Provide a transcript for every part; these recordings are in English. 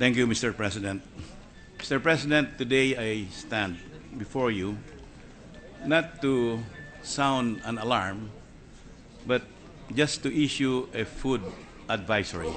Thank you, Mr. President. Mr. President, today I stand before you not to sound an alarm, but just to issue a food advisory.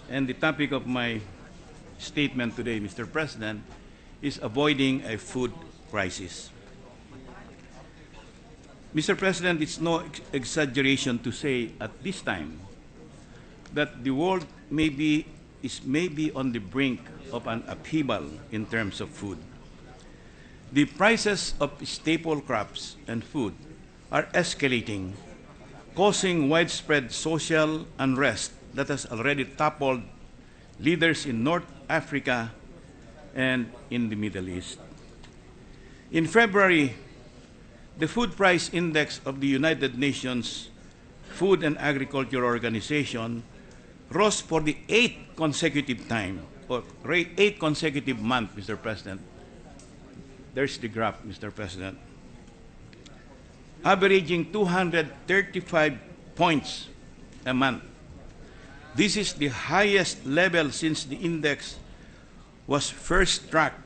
And the topic of my statement today, Mr. President, is avoiding a food crisis. Mr. President, it's no exaggeration to say at this time that the world is maybe on the brink of an upheaval in terms of food. The prices of staple crops and food are escalating, causing widespread social unrest that has already toppled leaders in North Africa and in the Middle East. In February, the Food Price Index of the United Nations Food and Agriculture Organization rose for the eighth consecutive month, Mr. President. There's the graph, Mr. President. Averaging 235 points a month. This is the highest level since the index was first tracked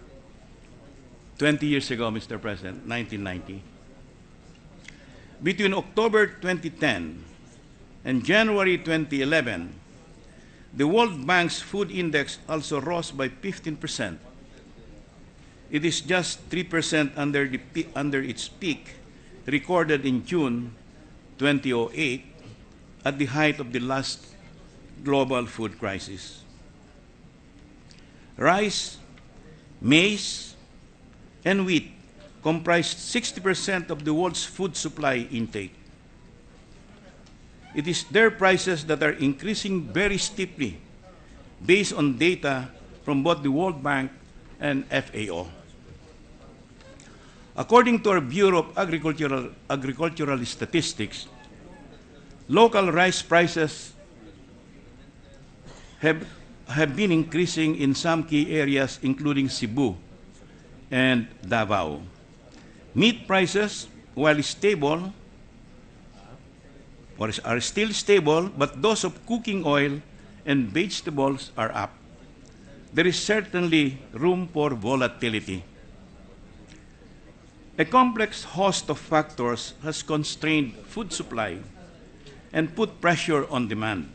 20 years ago, Mr. President, 1990. Between October 2010 and January 2011, the World Bank's food index also rose by 15%. It is just 3% under its peak recorded in June 2008 at the height of the last global food crisis. Rice, maize, and wheat comprised 60% of the world's food supply intake. It is their prices that are increasing very steeply based on data from both the World Bank and FAO. According to our Bureau of Agricultural Statistics, local rice prices have been increasing in some key areas, including Cebu and Davao. Meat prices, while stable, are still stable, but those of cooking oil and vegetables are up. There is certainly room for volatility. A complex host of factors has constrained food supply and put pressure on demand.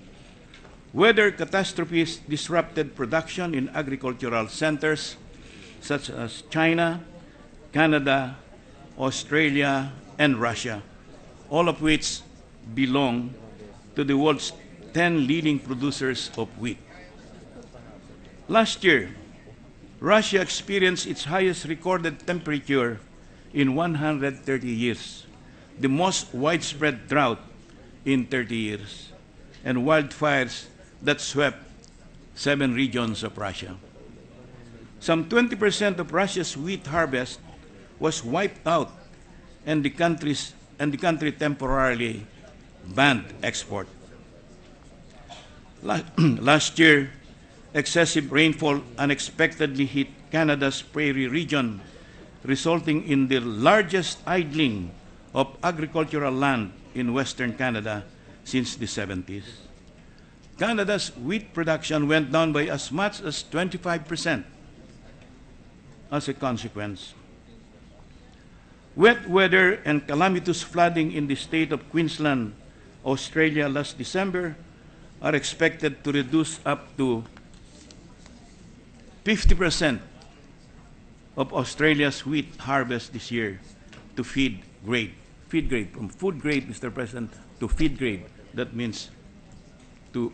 Weather catastrophes disrupted production in agricultural centers such as China, Canada, Australia, and Russia, all of which belong to the world's 10 leading producers of wheat. Last year, Russia experienced its highest recorded temperature in 130 years, the most widespread drought in 30 years, and wildfires that swept 7 regions of Russia. Some 20% of Russia's wheat harvest was wiped out, and the country temporarily banned export. Last year, excessive rainfall unexpectedly hit Canada's prairie region, resulting in the largest idling of agricultural land in Western Canada since the 70s. Canada's wheat production went down by as much as 25% as a consequence. Wet weather and calamitous flooding in the state of Queensland, Australia last December are expected to reduce up to 50% of Australia's wheat harvest this year to feed grade. Feed grade, from food grade, Mr. President, to feed grade. That means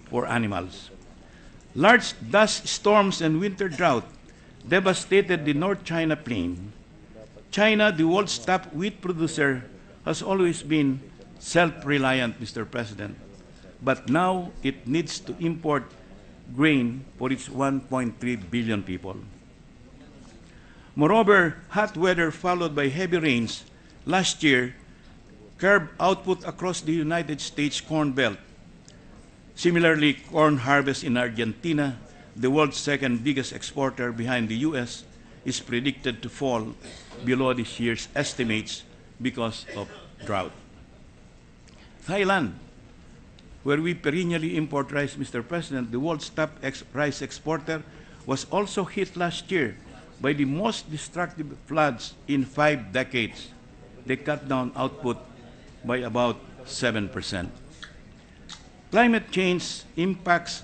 for animals. Large dust storms and winter drought devastated the North China Plain. China, the world's top wheat producer, has always been self-reliant, Mr. President, but now it needs to import grain for its 1.3 billion people. Moreover, hot weather followed by heavy rains last year curbed output across the United States Corn Belt. Similarly, corn harvest in Argentina, the world's second biggest exporter behind the U.S., is predicted to fall below this year's estimates because of drought. Thailand, where we perennially import rice, Mr. President, the world's top rice exporter, was also hit last year by the most destructive floods in 5 decades. They cut down output by about 7%. Climate change impacts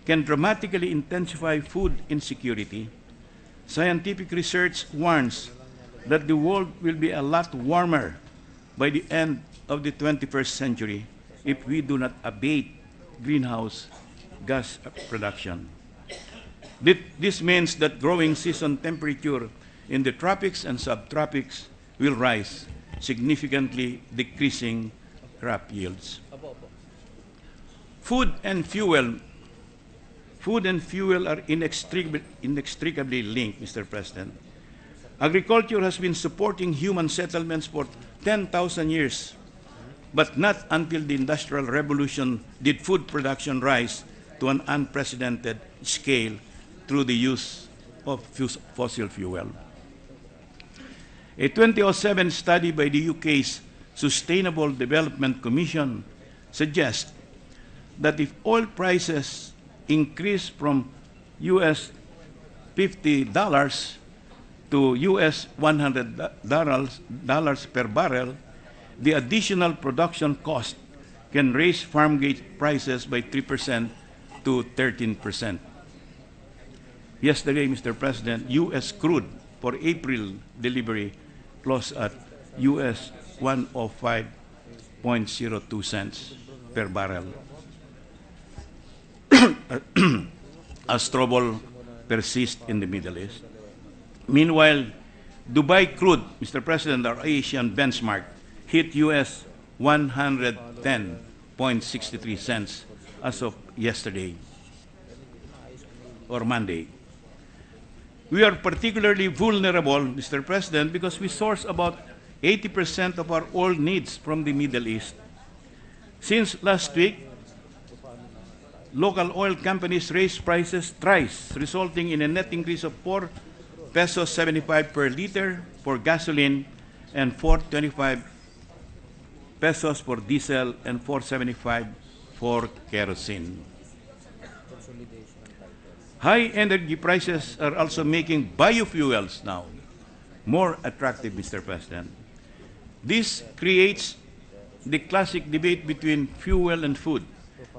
can dramatically intensify food insecurity. Scientific research warns that the world will be a lot warmer by the end of the 21st century if we do not abate greenhouse gas production. This means that growing season temperature in the tropics and subtropics will rise, significantly decreasing crop yields. Food and fuel are inextricably linked, Mr. President. Agriculture has been supporting human settlements for 10,000 years, but not until the Industrial Revolution did food production rise to an unprecedented scale through the use of fossil fuel. A 2007 study by the UK's Sustainable Development Commission suggests that if oil prices increase from US $50 to US $100 per barrel, the additional production cost can raise farm gate prices by 3% to 13%. Yesterday, Mr. President, US crude for April delivery closed at US 105.02 cents per barrel. As trouble persists in the Middle East. Meanwhile, Dubai crude, Mr. President, our Asian benchmark, hit US 110.63 cents as of yesterday or Monday. We are particularly vulnerable, Mr. President, because we source about 80% of our oil needs from the Middle East. Since last week, local oil companies raised prices thrice, resulting in a net increase of 4 pesos 75 per liter for gasoline and 4.25 pesos for diesel and 4.75 for kerosene. High energy prices are also making biofuels now more attractive, Mr. President. This creates the classic debate between fuel and food.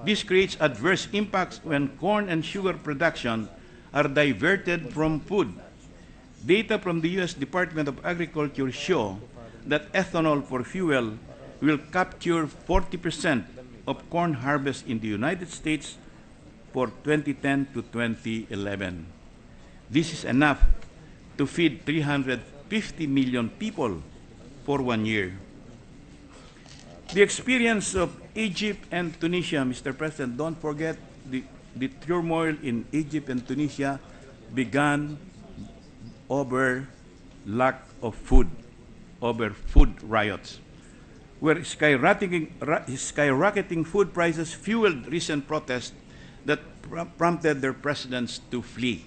This creates adverse impacts when corn and sugar production are diverted from food. Data from the U.S. Department of Agriculture show that ethanol for fuel will capture 40% of corn harvest in the United States for 2010 to 2011. This is enough to feed 350 million people for 1 year. The experience of Egypt and Tunisia, Mr. President, don't forget the turmoil in Egypt and Tunisia began over lack of food, over food riots, where skyrocketing food prices fueled recent protests that prompted their presidents to flee.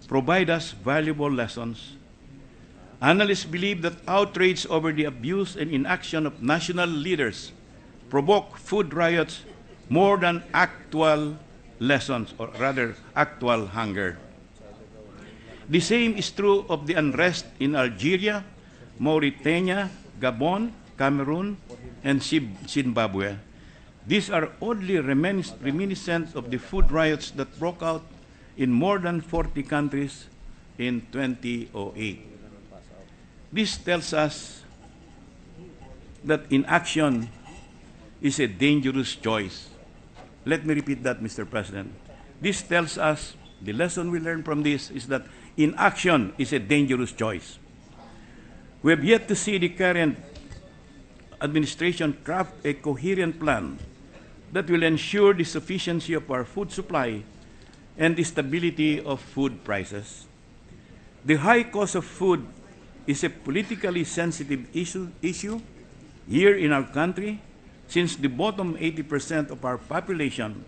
Provide us valuable lessons. Analysts believe that outrage over the abuse and inaction of national leaders provoke food riots more than actual lessons, or rather actual hunger. The same is true of the unrest in Algeria, Mauritania, Gabon, Cameroon, and Zimbabwe. These are oddly reminiscent of the food riots that broke out in more than 40 countries in 2008. This tells us that inaction is a dangerous choice. Let me repeat that, Mr. President. This tells us, the lesson we learned from this is that inaction is a dangerous choice. We have yet to see the current administration craft a coherent plan that will ensure the sufficiency of our food supply and the stability of food prices. The high cost of food is a politically sensitive issue here in our country, since the bottom 80% of our population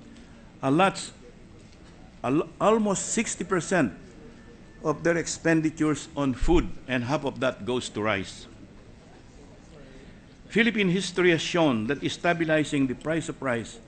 allots almost 60% of their expenditures on food, and half of that goes to rice. Philippine history has shown that stabilizing the price of rice